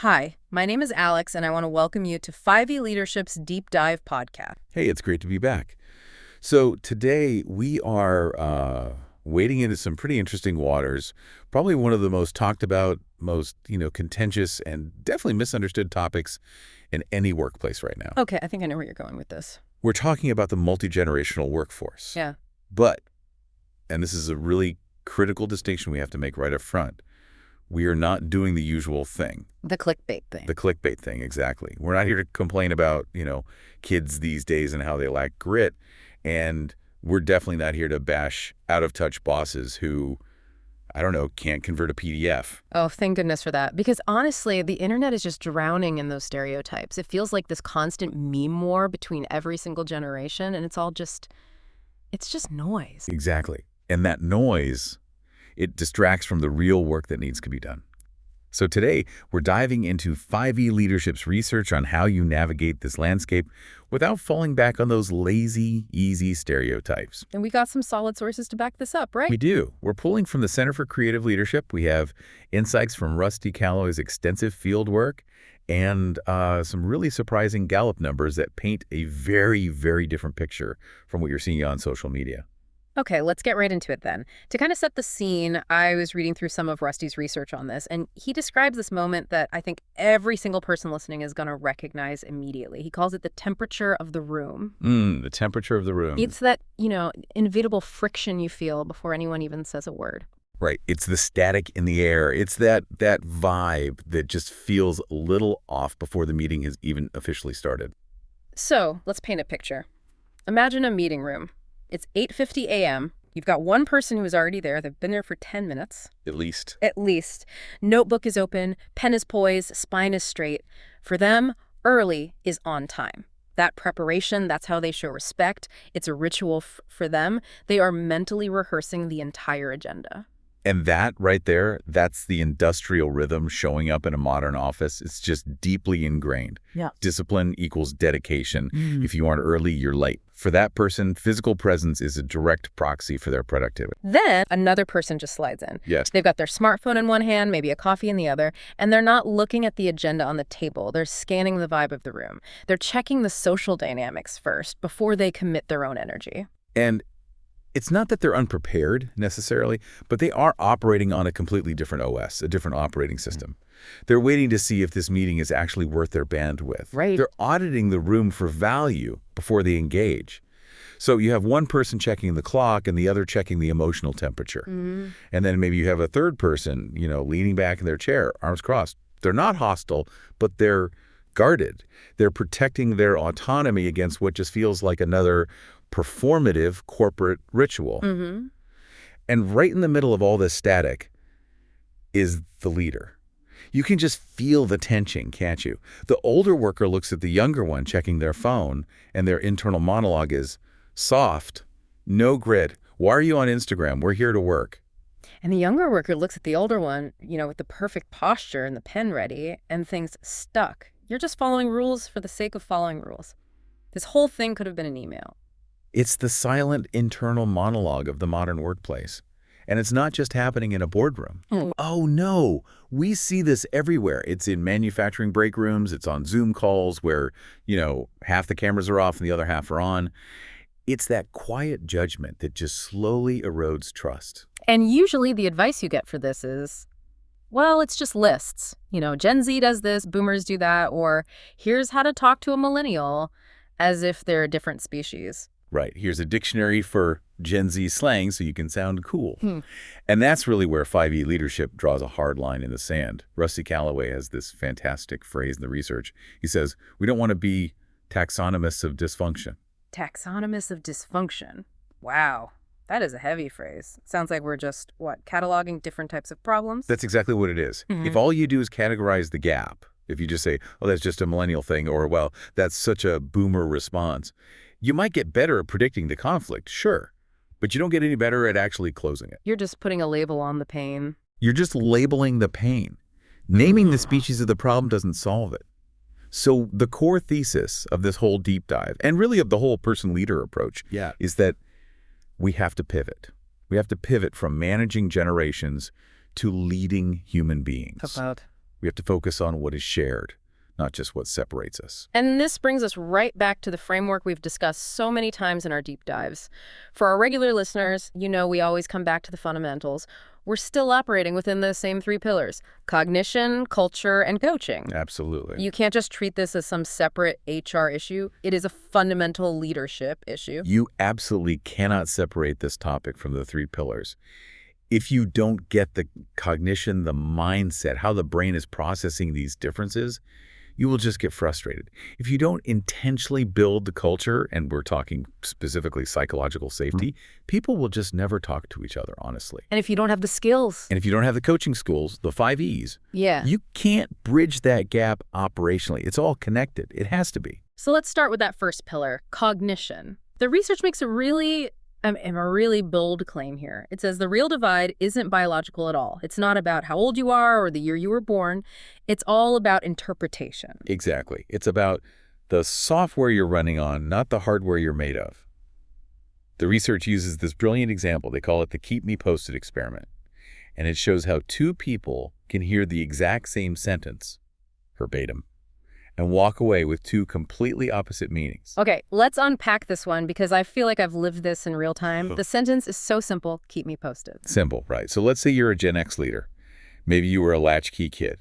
Hi, my name is Alex, and I want to welcome you to 5E Leadership's Deep Dive podcast. Hey, it's great to be back. So today we are wading into some pretty interesting waters, probably one of the most talked about, most, contentious and definitely misunderstood topics in any workplace right now. Okay, I think I know where you're going with this. We're talking about the multigenerational workforce. Yeah. But, and this is a really critical distinction we have to make right up front, we are not doing the usual thing. The clickbait thing. The clickbait thing, exactly. We're not here to complain about, kids these days and how they lack grit. And we're definitely not here to bash out-of-touch bosses who, can't convert a PDF. Oh, thank goodness for that. Because honestly, the internet is just drowning in those stereotypes. It feels like this constant meme war between every single generation, and it's just noise. Exactly. And that noise, it distracts from the real work that needs to be done. So today, we're diving into 5E Leadership's research on how you navigate this landscape without falling back on those lazy, easy stereotypes. And we got some solid sources to back this up, right? We do. We're pulling from the Center for Creative Leadership. We have insights from Rusty Calloway's extensive field work and some really surprising Gallup numbers that paint a very, very different picture from what you're seeing on social media. Okay, let's get right into it then. To kind of set the scene, I was reading through some of Rusty's research on this, and he describes this moment that I think every single person listening is going to recognize immediately. He calls it the temperature of the room. The temperature of the room. It's that, inevitable friction you feel before anyone even says a word. Right. It's the static in the air. It's that vibe that just feels a little off before the meeting has even officially started. So let's paint a picture. Imagine a meeting room. It's 8:50 a.m. You've got one person who is already there. They've been there for 10 minutes. At least. At least. Notebook is open, pen is poised, spine is straight. For them, early is on time. That preparation, that's how they show respect. It's a ritual for them. They are mentally rehearsing the entire agenda. And that right there, that's the industrial rhythm showing up in a modern office. It's just deeply ingrained. Yeah. Discipline equals dedication. If you aren't early, you're late. For that person, physical presence is a direct proxy for their productivity. Then another person just slides in. Yes. They've got their smartphone in one hand, maybe a coffee in the other, and they're not looking at the agenda on the table. They're scanning the vibe of the room. They're checking the social dynamics first before they commit their own energy. And it's not that they're unprepared necessarily, but they are operating on a completely different OS, a different operating system. They're waiting to see if this meeting is actually worth their bandwidth. Right. They're auditing the room for value before they engage. So you have one person checking the clock and the other checking the emotional temperature. And then maybe you have a third person, leaning back in their chair, arms crossed. They're not hostile, but they're guarded. They're protecting their autonomy against what just feels like another performative corporate ritual. And right in the middle of all this static is the leader. You can just feel the tension, can't you? The older worker looks at the younger one checking their phone, and their internal monologue is, soft, no grit. Why are you on Instagram? We're here to work. And the younger worker looks at the older one, with the perfect posture and the pen ready, and thinks, stuck. You're just following rules for the sake of following rules. This whole thing could have been an email. It's the silent internal monologue of the modern workplace. And it's not just happening in a boardroom. Oh, no. We see this everywhere. It's in manufacturing break rooms. It's on Zoom calls where, half the cameras are off and the other half are on. It's that quiet judgment that just slowly erodes trust. And usually the advice you get for this is, well, it's just lists. Gen Z does this, boomers do that, or here's how to talk to a millennial, as if they're a different species. Right. Here's a dictionary for Gen Z slang so you can sound cool. And that's really where 5E Leadership draws a hard line in the sand. Rusty Calloway has this fantastic phrase in the research. He says, we don't want to be taxonomists of dysfunction. Taxonomists of dysfunction. Wow. That is a heavy phrase. Sounds like we're just, cataloging different types of problems? That's exactly what it is. If all you do is categorize the gap, if you just say, oh, that's just a millennial thing, or, well, that's such a boomer response, you might get better at predicting the conflict, sure, but you don't get any better at actually closing it. You're just putting a label on the pain. You're just labeling the pain. Naming the species of the problem doesn't solve it. So the core thesis of this whole deep dive, and really of the whole person-leader approach, is that we have to pivot. We have to pivot from managing generations to leading human beings. We have to focus on what is shared, not just what separates us. And this brings us right back to the framework we've discussed so many times in our deep dives. For our regular listeners, we always come back to the fundamentals. We're still operating within the same three pillars: cognition, culture, and coaching. Absolutely. You can't just treat this as some separate HR issue. It is a fundamental leadership issue. You absolutely cannot separate this topic from the three pillars. If you don't get the cognition, the mindset, how the brain is processing these differences, you will just get frustrated. If you don't intentionally build the culture, and we're talking specifically psychological safety, people will just never talk to each other, honestly. And if you don't have the skills. And if you don't have the coaching schools, the 5 E's, Yeah. you can't bridge that gap operationally. It's all connected. It has to be. So let's start with that first pillar, cognition. The research makes a really bold claim here. It says the real divide isn't biological at all. It's not about how old you are or the year you were born. It's all about interpretation. Exactly. It's about the software you're running on, not the hardware you're made of. The research uses this brilliant example. They call it the Keep Me Posted experiment. And it shows how two people can hear the exact same sentence, verbatim, and walk away with two completely opposite meanings. Okay, let's unpack this one because I feel like I've lived this in real time. The sentence is so simple: keep me posted. Simple, right? So let's say you're a Gen X leader. Maybe you were a latchkey kid.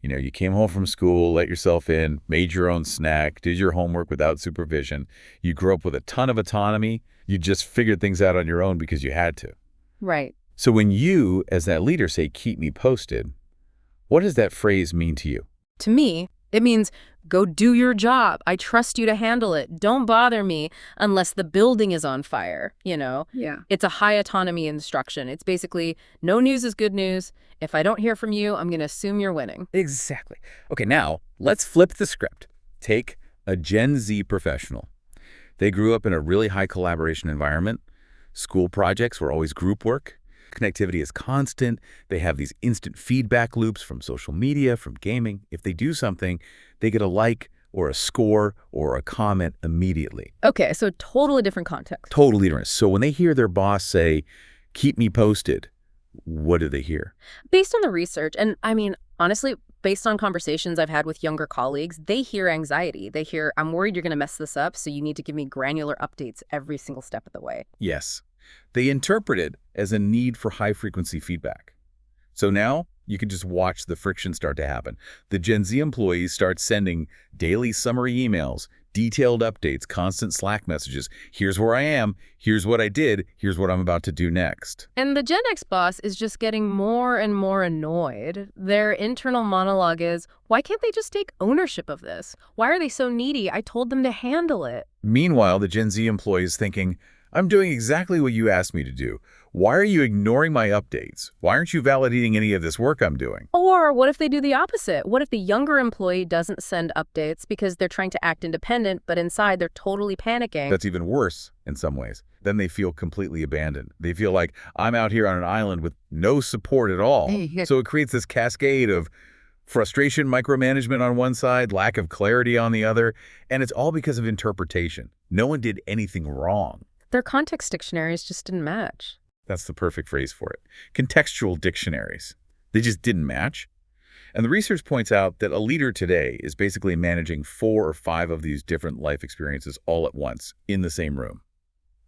You came home from school, let yourself in, made your own snack, did your homework without supervision. You grew up with a ton of autonomy. You just figured things out on your own because you had to. Right. So when you, as that leader, say, keep me posted, what does that phrase mean to you? To me, it means go do your job. I trust you to handle it. Don't bother me unless the building is on fire, Yeah. It's a high autonomy instruction. It's basically no news is good news. If I don't hear from you, I'm going to assume you're winning. Exactly. Okay, now let's flip the script. Take a Gen Z professional. They grew up in a really high collaboration environment. School projects were always group work. Connectivity is constant. They have these instant feedback loops from social media, from gaming. If they do something, they get a like or a score or a comment immediately. Okay, so totally different context. Totally different. So when they hear their boss say, keep me posted, what do they hear? Based on the research, and honestly, based on conversations I've had with younger colleagues, they hear anxiety. They hear, I'm worried you're going to mess this up, so you need to give me granular updates every single step of the way. Yes. They interpret it as a need for high-frequency feedback. So now you can just watch the friction start to happen. The Gen Z employees start sending daily summary emails, detailed updates, constant Slack messages. Here's where I am. Here's what I did. Here's what I'm about to do next. And the Gen X boss is just getting more and more annoyed. Their internal monologue is, why can't they just take ownership of this? Why are they so needy? I told them to handle it. Meanwhile, the Gen Z employee is thinking, I'm doing exactly what you asked me to do. Why are you ignoring my updates? Why aren't you validating any of this work I'm doing? Or what if they do the opposite? What if the younger employee doesn't send updates because they're trying to act independent, but inside they're totally panicking? That's even worse in some ways. Then they feel completely abandoned. They feel like I'm out here on an island with no support at all. So it creates this cascade of frustration, micromanagement on one side, lack of clarity on the other, and it's all because of interpretation. No one did anything wrong. Their context dictionaries just didn't match. That's the perfect phrase for it. Contextual dictionaries. They just didn't match. And the research points out that a leader today is basically managing 4 or 5 of these different life experiences all at once in the same room.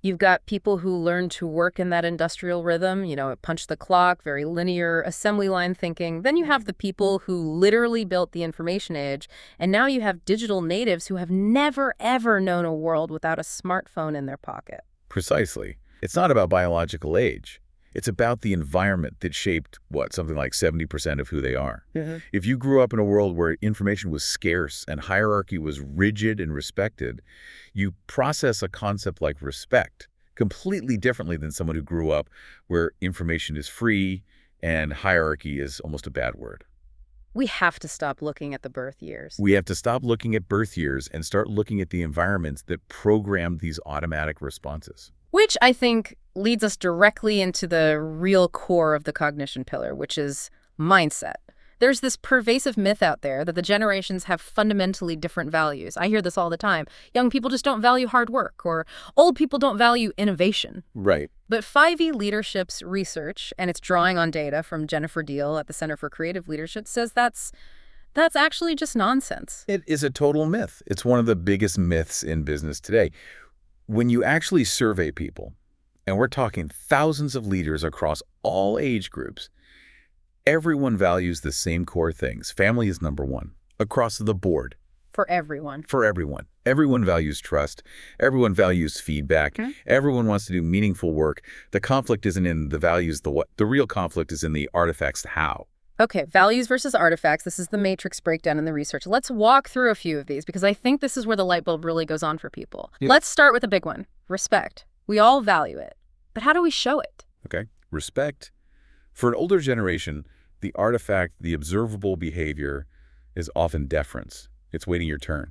You've got people who learn to work in that industrial rhythm, punch the clock, very linear, assembly line thinking. Then you have the people who literally built the information age. And now you have digital natives who have never, ever known a world without a smartphone in their pocket. Precisely. It's not about biological age. It's about the environment that shaped, something like 70% of who they are. If you grew up in a world where information was scarce and hierarchy was rigid and respected, you process a concept like respect completely differently than someone who grew up where information is free and hierarchy is almost a bad word. We have to stop looking at the birth years. We have to stop looking at birth years and start looking at the environments that program these automatic responses. Which I think leads us directly into the real core of the cognition pillar, which is mindset. There's this pervasive myth out there that the generations have fundamentally different values. I hear this all the time. Young people just don't value hard work, or old people don't value innovation. Right. But 5E Leadership's research, and it's drawing on data from Jennifer Deal at the Center for Creative Leadership, says that's actually just nonsense. It is a total myth. It's one of the biggest myths in business today. When you actually survey people, and we're talking thousands of leaders across all age groups, everyone values the same core things. Family is number one, across the board. For everyone. For everyone. Everyone values trust. Everyone values feedback. Everyone wants to do meaningful work. The conflict isn't in the values, the what. The real conflict is in the artifacts, the how. Okay, values versus artifacts. This is the matrix breakdown in the research. Let's walk through a few of these because I think this is where the light bulb really goes on for people. Yep. Let's start with a big one, respect. We all value it. But how do we show it? Okay, respect. For an older generation, the artifact, the observable behavior is often deference. It's waiting your turn.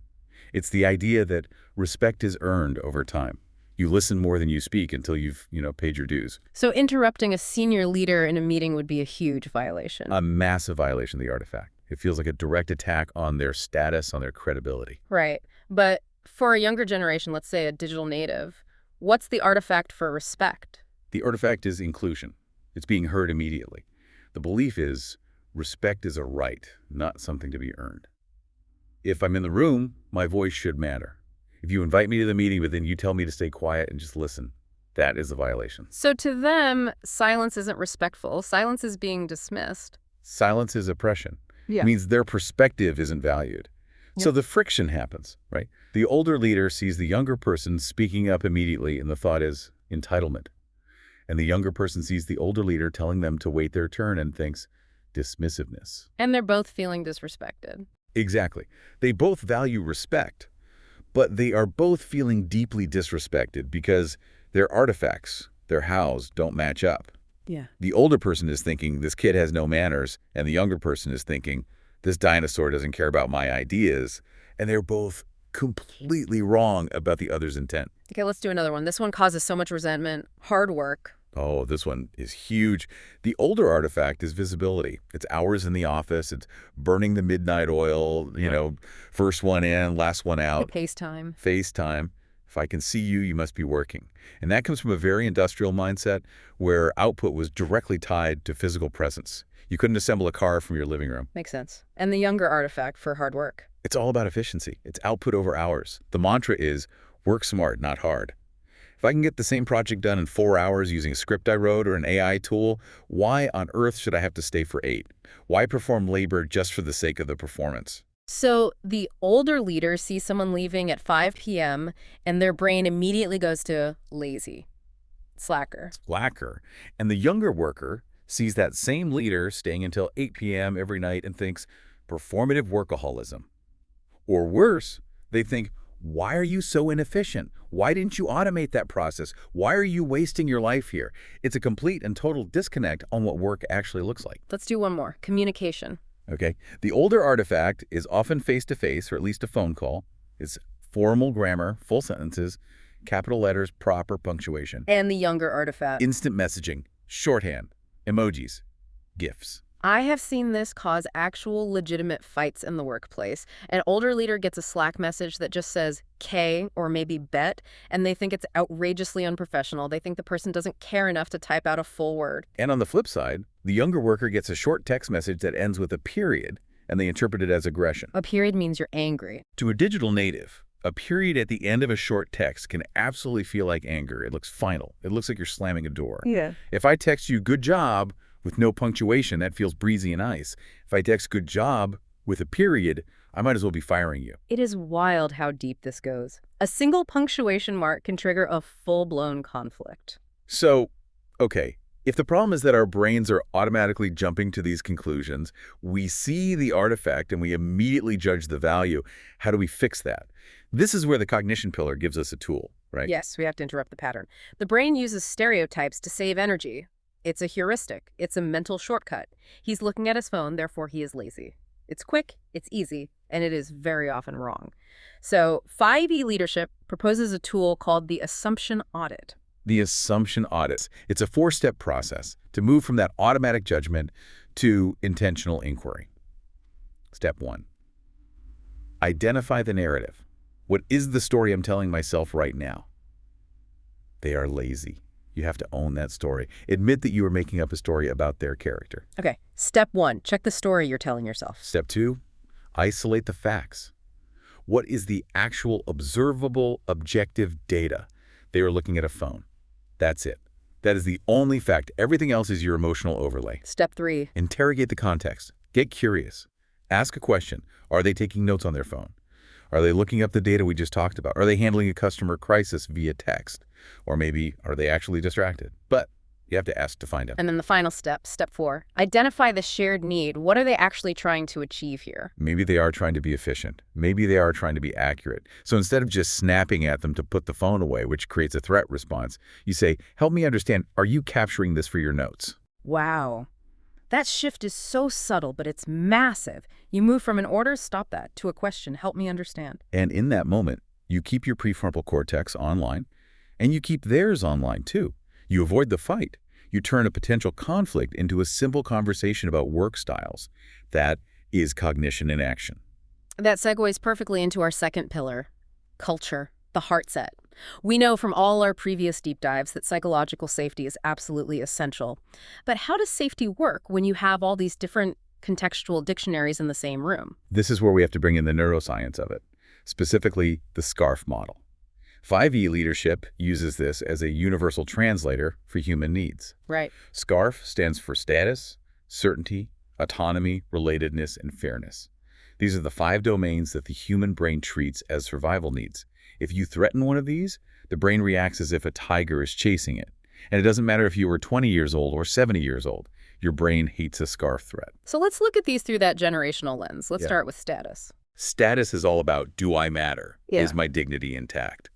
It's the idea that respect is earned over time. You listen more than you speak until you've, paid your dues. So interrupting a senior leader in a meeting would be a huge violation. A massive violation of the artifact. It feels like a direct attack on their status, on their credibility. Right. But for a younger generation, let's say a digital native, what's the artifact for respect? The artifact is inclusion. It's being heard immediately. The belief is respect is a right, not something to be earned. If I'm in the room, my voice should matter. If you invite me to the meeting, but then you tell me to stay quiet and just listen, that is a violation. So to them, silence isn't respectful. Silence is being dismissed. Silence is oppression. Yeah. It means their perspective isn't valued. Yep. So the friction happens, right? The older leader sees the younger person speaking up immediately, and the thought is entitlement. And the younger person sees the older leader telling them to wait their turn and thinks dismissiveness. And they're both feeling disrespected. Exactly. They both value respect, but they are both feeling deeply disrespected because their artifacts, their hows, don't match up. Yeah. The older person is thinking, this kid has no manners, and the younger person is thinking, this dinosaur doesn't care about my ideas, and they're both completely wrong about the other's intent. Okay, let's do another one. This one causes so much resentment. Hard work. Oh, this one is huge. The older artifact is visibility. It's hours in the office. It's burning the midnight oil, first one in, last one out. FaceTime. FaceTime. If I can see you, you must be working. And that comes from a very industrial mindset where output was directly tied to physical presence. You couldn't assemble a car from your living room. Makes sense. And the younger artifact for hard work. It's all about efficiency. It's output over hours. The mantra is work smart, not hard. If I can get the same project done in 4 hours using a script I wrote or an AI tool, why on earth should I have to stay for 8? Why perform labor just for the sake of the performance? So the older leader sees someone leaving at 5 p.m. and their brain immediately goes to lazy, slacker. Slacker. And the younger worker sees that same leader staying until 8 p.m. every night and thinks performative workaholism. Or worse, they think, why are you so inefficient? Why didn't you automate that process? Why are you wasting your life here? It's a complete and total disconnect on what work actually looks like. Let's do one more. Communication. Okay. The older artifact is often face-to-face, or at least a phone call. It's formal grammar, full sentences, capital letters, proper punctuation. And the younger artifact. Instant messaging, shorthand, emojis, GIFs. I have seen this cause actual legitimate fights in the workplace. An older leader gets a Slack message that just says K or maybe bet, and they think it's outrageously unprofessional. They think the person doesn't care enough to type out a full word. And on the flip side, the younger worker gets a short text message that ends with a period, and they interpret it as aggression. A period means you're angry. To a digital native, a period at the end of a short text can absolutely feel like anger. It looks final. It looks like you're slamming a door. Yeah. If I text you good job with no punctuation, that feels breezy and nice. If I text good job with a period, I might as well be firing you. It is wild how deep this goes. A single punctuation mark can trigger a full-blown conflict. So, okay, if the problem is that our brains are automatically jumping to these conclusions, we see the artifact and we immediately judge the value, how do we fix that? This is where the cognition pillar gives us a tool, right? Yes, we have to interrupt the pattern. The brain uses stereotypes to save energy. It's a heuristic. It's a mental shortcut. He's looking at his phone, therefore he is lazy. It's quick, it's easy, and it is very often wrong. So 5E Leadership proposes a tool called the assumption audit. The assumption audit. It's a 4-step process to move from that automatic judgment to intentional inquiry. Step 1. Identify the narrative. What is the story I'm telling myself right now? They are lazy. You have to own that story. Admit that you are making up a story about their character. Okay, step 1, check the story you're telling yourself. Step 2, isolate the facts. What is the actual observable, objective data? They are looking at a phone. That's it. That is the only fact. Everything else is your emotional overlay. Step 3. Interrogate the context. Get curious. Ask a question. Are they taking notes on their phone? Are they looking up the data we just talked about? Are they handling a customer crisis via text? Or maybe are they actually distracted? But you have to ask to find out. And then the final step, step 4, identify the shared need. What are they actually trying to achieve here? Maybe they are trying to be efficient. Maybe they are trying to be accurate. So instead of just snapping at them to put the phone away, which creates a threat response, you say, help me understand, are you capturing this for your notes? Wow. That shift is so subtle, but it's massive. You move from an order, stop that, to a question, help me understand. And in that moment, you keep your prefrontal cortex online, and you keep theirs online too. You avoid the fight. You turn a potential conflict into a simple conversation about work styles. That is cognition in action. That segues perfectly into our second pillar, culture, the heart set. We know from all our previous deep dives that psychological safety is absolutely essential. But how does safety work when you have all these different contextual dictionaries in the same room? This is where we have to bring in the neuroscience of it, specifically the SCARF model. 5E leadership uses this as a universal translator for human needs. Right. SCARF stands for status, certainty, autonomy, relatedness, and fairness. These are the 5 domains that the human brain treats as survival needs. If you threaten one of these, the brain reacts as if a tiger is chasing it. And it doesn't matter if you were 20 years old or 70 years old. Your brain hates a SCARF threat. So let's look at these through that generational lens. Let's start with status. Status is all about, do I matter? Is my dignity intact?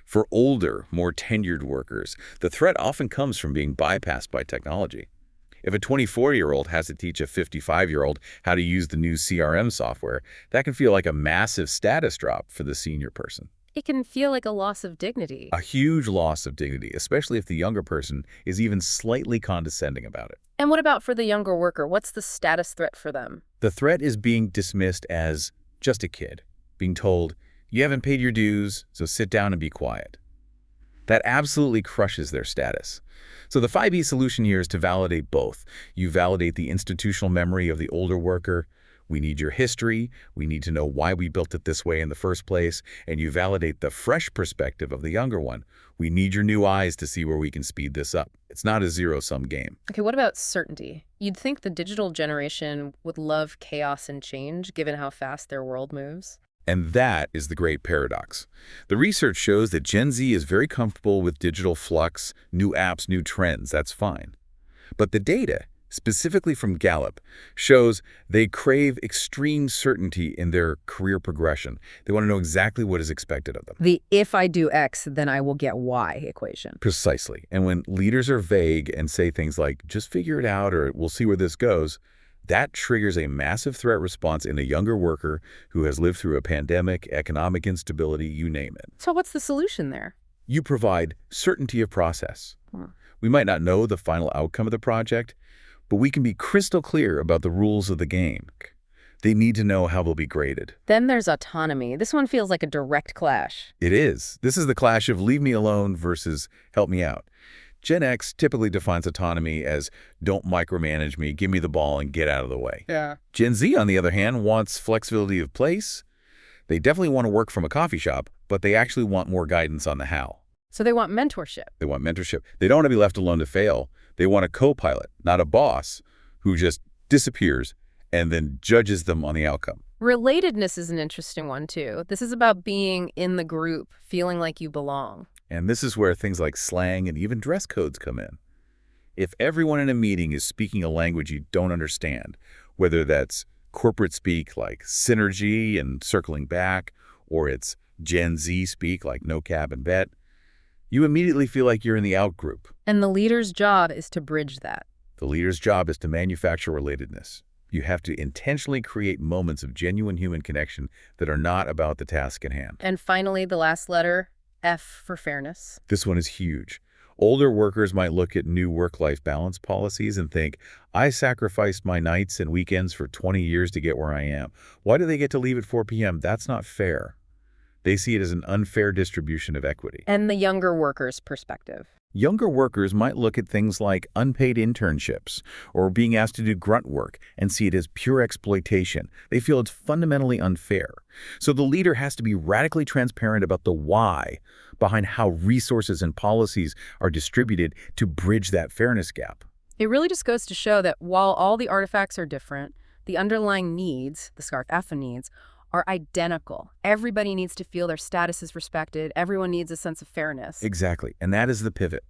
For older, more tenured workers, the threat often comes from being bypassed by technology. If a 24-year-old has to teach a 55-year-old how to use the new CRM software, that can feel like a massive status drop for the senior person. It can feel like a loss of dignity. A huge loss of dignity, especially if the younger person is even slightly condescending about it. And what about for the younger worker? What's the status threat for them? The threat is being dismissed as just a kid, being told, you haven't paid your dues, so sit down and be quiet. That absolutely crushes their status. So the 5E solution here is to validate both. You validate the institutional memory of the older worker. We need your history. We need to know why we built it this way in the first place. And you validate the fresh perspective of the younger one. We need your new eyes to see where we can speed this up. It's not a zero-sum game. Okay, what about certainty? You'd think the digital generation would love chaos and change, given how fast their world moves. And that is the great paradox. The research shows that Gen Z is very comfortable with digital flux, new apps, new trends. That's fine. But the data, specifically from Gallup, shows they crave extreme certainty in their career progression. They want to know exactly what is expected of them. The if I do X, then I will get Y equation. Precisely. And when leaders are vague and say things like, just figure it out or we'll see where this goes, that triggers a massive threat response in a younger worker who has lived through a pandemic, economic instability, you name it. So what's the solution there? You provide certainty of process. We might not know the final outcome of the project, but we can be crystal clear about the rules of the game. They need to know how they'll be graded. Then there's autonomy. This one feels like a direct clash. It is. This is the clash of leave me alone versus help me out. Gen X typically defines autonomy as don't micromanage me, give me the ball, and get out of the way. Yeah. Gen Z, on the other hand, wants flexibility of place. They definitely want to work from a coffee shop, but they actually want more guidance on the how. So they want mentorship. They want mentorship. They don't want to be left alone to fail. They want a co-pilot, not a boss, who just disappears and then judges them on the outcome. Relatedness is an interesting one, too. This is about being in the group, feeling like you belong. And this is where things like slang and even dress codes come in. If everyone in a meeting is speaking a language you don't understand, whether that's corporate speak like synergy and circling back, or it's Gen Z speak like no cab and bet, you immediately feel like you're in the out group. And the leader's job is to bridge that. The leader's job is to manufacture relatedness. You have to intentionally create moments of genuine human connection that are not about the task at hand. And finally, the last letter, F for fairness. This one is huge. Older workers might look at new work-life balance policies and think, I sacrificed my nights and weekends for 20 years to get where I am. Why do they get to leave at 4 p.m.? That's not fair. They see it as an unfair distribution of equity. And the younger workers' perspective. Younger workers might look at things like unpaid internships or being asked to do grunt work and see it as pure exploitation. They feel it's fundamentally unfair. So the leader has to be radically transparent about the why behind how resources and policies are distributed to bridge that fairness gap. It really just goes to show that while all the artifacts are different, the underlying needs, the SCARF-AFA needs, are identical. Everybody needs to feel their status is respected. Everyone needs a sense of fairness. Exactly. And that is the pivot.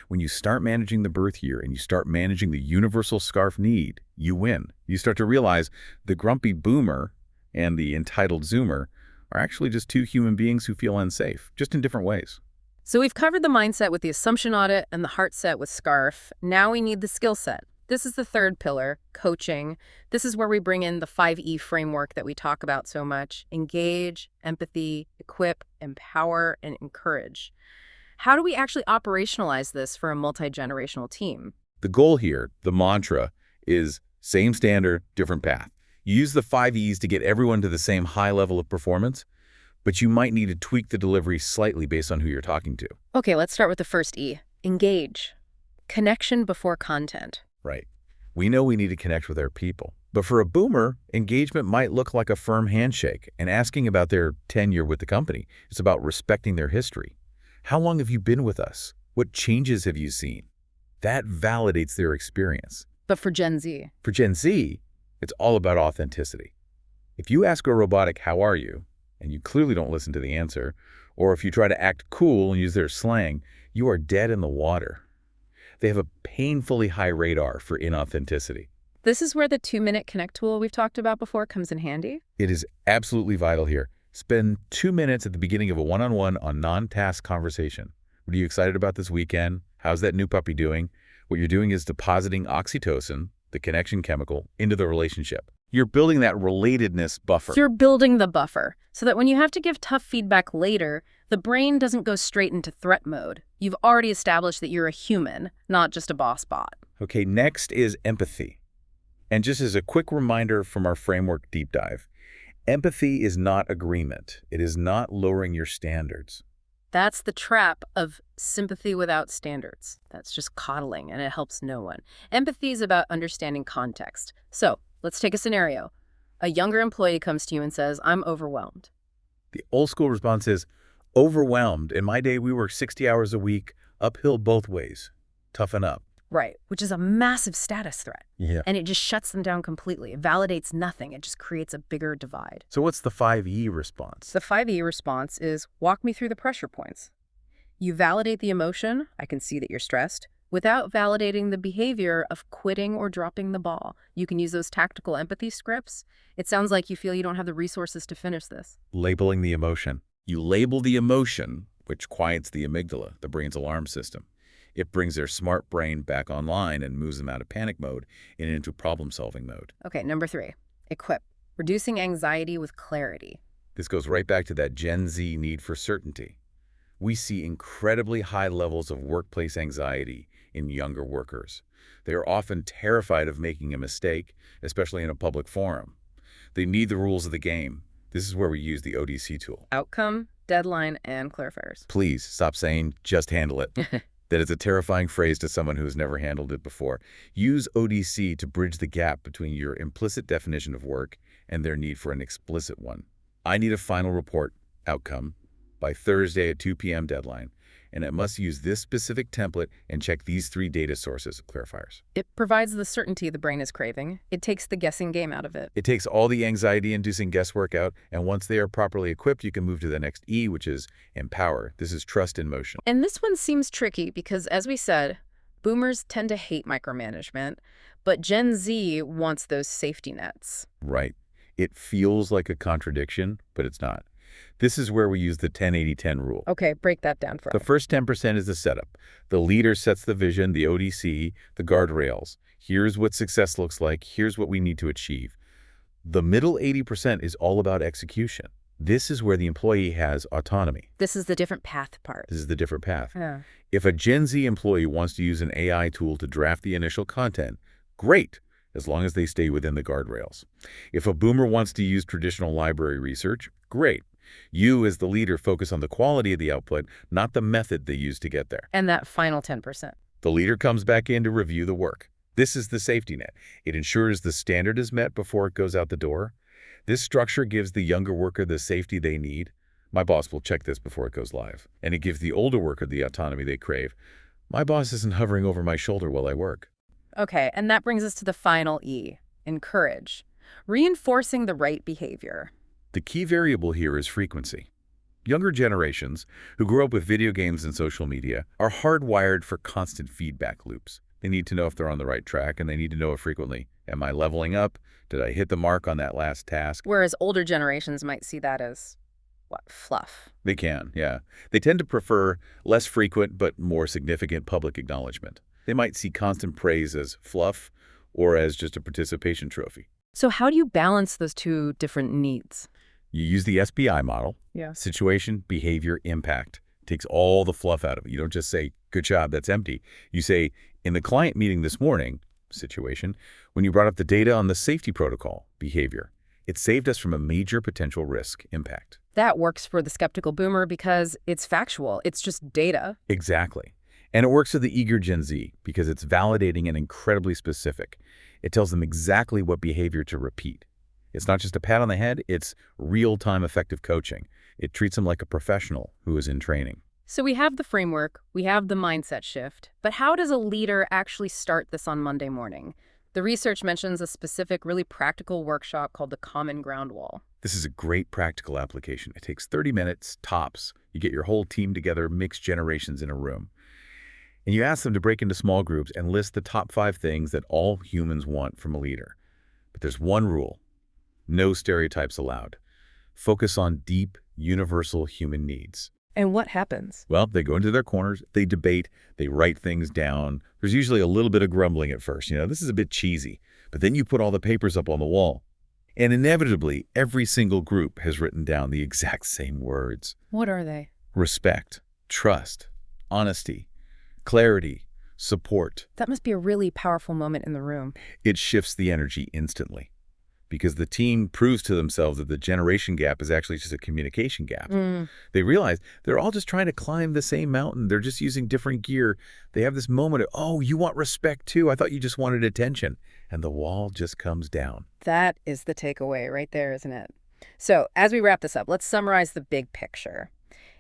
When you start managing the birth year and you start managing the universal SCARF need, you win. You start to realize the grumpy boomer and the entitled zoomer are actually just two human beings who feel unsafe, just in different ways. So we've covered the mindset with the assumption audit and the heart set with SCARF. Now we need the skill set. This is the third pillar, coaching. This is where we bring in the 5E framework that we talk about so much: engage, empathy, equip, empower, and encourage. How do we actually operationalize this for a multi-generational team? The goal here, the mantra, is same standard, different path. You use the 5 E's to get everyone to the same high level of performance, but you might need to tweak the delivery slightly based on who you're talking to. Okay, let's start with the first E, engage. Connection before content. Right. We know we need to connect with our people. But for a boomer, engagement might look like a firm handshake and asking about their tenure with the company. It's about respecting their history. How long have you been with us? What changes have you seen? That validates their experience. But for Gen Z? For Gen Z, it's all about authenticity. If you ask a robotic, how are you? And you clearly don't listen to the answer, or if you try to act cool and use their slang, you are dead in the water. They have a painfully high radar for inauthenticity. This is where the 2-minute connect tool we've talked about before comes in handy? It is absolutely vital here. Spend 2 minutes at the beginning of a one-on-one on non-task conversation. What are you excited about this weekend? How's that new puppy doing? What you're doing is depositing oxytocin, the connection chemical, into the relationship. You're building that relatedness buffer. You're building the buffer so that when you have to give tough feedback later, the brain doesn't go straight into threat mode. You've already established that you're a human, not just a boss bot. Okay, next is empathy. And just as a quick reminder from our framework deep dive, empathy is not agreement. It is not lowering your standards. That's the trap of sympathy without standards. That's just coddling, and it helps no one. Empathy is about understanding context. So, let's take a scenario. A younger employee comes to you and says, I'm overwhelmed. The old school response is, overwhelmed. In my day, we work 60 hours a week, uphill both ways. Toughen up. Right, which is a massive status threat. Yeah. And it just shuts them down completely. It validates nothing. It just creates a bigger divide. So what's the 5E response? The 5E response is, walk me through the pressure points. You validate the emotion, I can see that you're stressed, without validating the behavior of quitting or dropping the ball. You can use those tactical empathy scripts. It sounds like you feel you don't have the resources to finish this. Labeling the emotion. You label the emotion, which quiets the amygdala, the brain's alarm system. It brings their smart brain back online and moves them out of panic mode and into problem-solving mode. Okay, number 3, equip. Reducing anxiety with clarity. This goes right back to that Gen Z need for certainty. We see incredibly high levels of workplace anxiety in younger workers. They are often terrified of making a mistake, especially in a public forum. They need the rules of the game. This is where we use the ODC tool. Outcome, deadline, and clarifiers. Please stop saying, just handle it. That is a terrifying phrase to someone who has never handled it before. Use ODC to bridge the gap between your implicit definition of work and their need for an explicit one. I need a final report outcome by Thursday at 2 p.m. deadline, and it must use this specific template and check these 3 data sources, clarifiers. It provides the certainty the brain is craving. It takes the guessing game out of it. It takes all the anxiety-inducing guesswork out, and once they are properly equipped, you can move to the next E, which is empower. This is trust in motion. And this one seems tricky because, as we said, boomers tend to hate micromanagement, but Gen Z wants those safety nets. Right. It feels like a contradiction, but it's not. This is where we use the 10-80-10 rule. Okay, break that down for us. The first 10% is the setup. The leader sets the vision, the ODC, the guardrails. Here's what success looks like. Here's what we need to achieve. The middle 80% is all about execution. This is where the employee has autonomy. This is the different path part. This is the different path. Yeah. If a Gen Z employee wants to use an AI tool to draft the initial content, great, as long as they stay within the guardrails. If a boomer wants to use traditional library research, great. You, as the leader, focus on the quality of the output, not the method they use to get there. And that final 10%. The leader comes back in to review the work. This is the safety net. It ensures the standard is met before it goes out the door. This structure gives the younger worker the safety they need. My boss will check this before it goes live. And it gives the older worker the autonomy they crave. My boss isn't hovering over my shoulder while I work. Okay, and that brings us to the final E, encourage. Reinforcing the right behavior. The key variable here is frequency. Younger generations, who grew up with video games and social media, are hardwired for constant feedback loops. They need to know if they're on the right track, and they need to know it frequently. Am I leveling up? Did I hit the mark on that last task? Whereas older generations might see that as, what, fluff. They can, yeah. They tend to prefer less frequent but more significant public acknowledgement. They might see constant praise as fluff or as just a participation trophy. So how do you balance those two different needs? You use the SBI model. Yeah. Situation, behavior, impact. Takes all the fluff out of it. You don't just say, good job, that's empty. You say, in the client meeting this morning, situation, when you brought up the data on the safety protocol, behavior, it saved us from a major potential risk, impact. That works for the skeptical boomer because it's factual. It's just data. Exactly. And it works for the eager Gen Z because it's validating and incredibly specific. It tells them exactly what behavior to repeat. It's not just a pat on the head, it's real-time effective coaching. It treats them like a professional who is in training. So we have the framework, we have the mindset shift, but how does a leader actually start this on Monday morning? The research mentions a specific, really practical workshop called the Common Ground Wall. This is a great practical application. It takes 30 minutes, tops. You get your whole team together, mixed generations in a room. And you ask them to break into small groups and list the top 5 things that all humans want from a leader. But there's one rule. No stereotypes allowed. Focus on deep, universal human needs. And what happens? Well, they go into their corners, they debate, they write things down. There's usually a little bit of grumbling at first. This is a bit cheesy. But then you put all the papers up on the wall. And inevitably, every single group has written down the exact same words. What are they? Respect, trust, honesty, clarity, support. That must be a really powerful moment in the room. It shifts the energy instantly because the team proves to themselves that the generation gap is actually just a communication gap. They realize they're all just trying to climb the same mountain. They're just using different gear. They have this moment of, oh, you want respect too? I thought you just wanted attention. And the wall just comes down. That is the takeaway right there, isn't it? So as we wrap this up, let's summarize the big picture.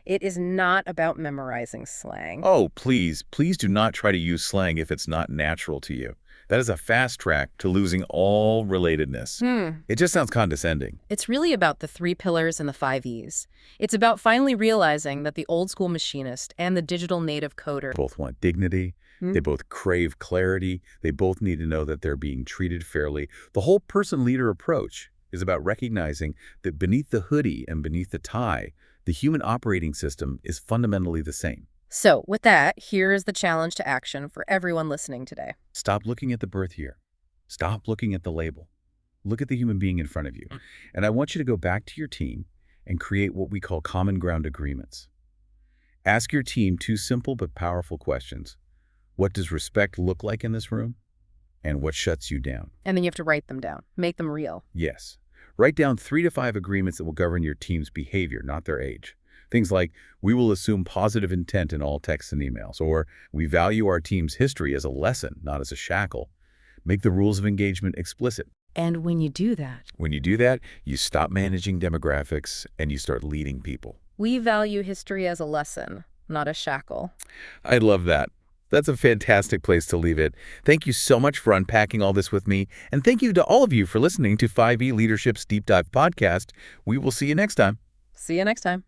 It is not about memorizing slang. Oh, please do not try to use slang if it's not natural to you. That is a fast track to losing all relatedness. It just sounds condescending. It's really about the 3 pillars and the 5 E's. It's about finally realizing that the old school machinist and the digital native coder Both want dignity. They both crave clarity. They both need to know that they're being treated fairly. The whole person-leader approach is about recognizing that beneath the hoodie and beneath the tie, the human operating system is fundamentally the same. So with that, here is the challenge to action for everyone listening today. Stop looking at the birth year. Stop looking at the label. Look at the human being in front of you. And I want you to go back to your team and create what we call common ground agreements. Ask your team 2 simple but powerful questions. What does respect look like in this room? And what shuts you down? And then you have to write them down, make them real. Yes. Write down 3 to 5 agreements that will govern your team's behavior, not their age. Things like, we will assume positive intent in all texts and emails, or we value our team's history as a lesson, not as a shackle. Make the rules of engagement explicit. And when you do that, you stop managing demographics and you start leading people. We value history as a lesson, not a shackle. I love that. That's a fantastic place to leave it. Thank you so much for unpacking all this with me. And thank you to all of you for listening to 5E Leadership's Deep Dive podcast. We will see you next time. See you next time.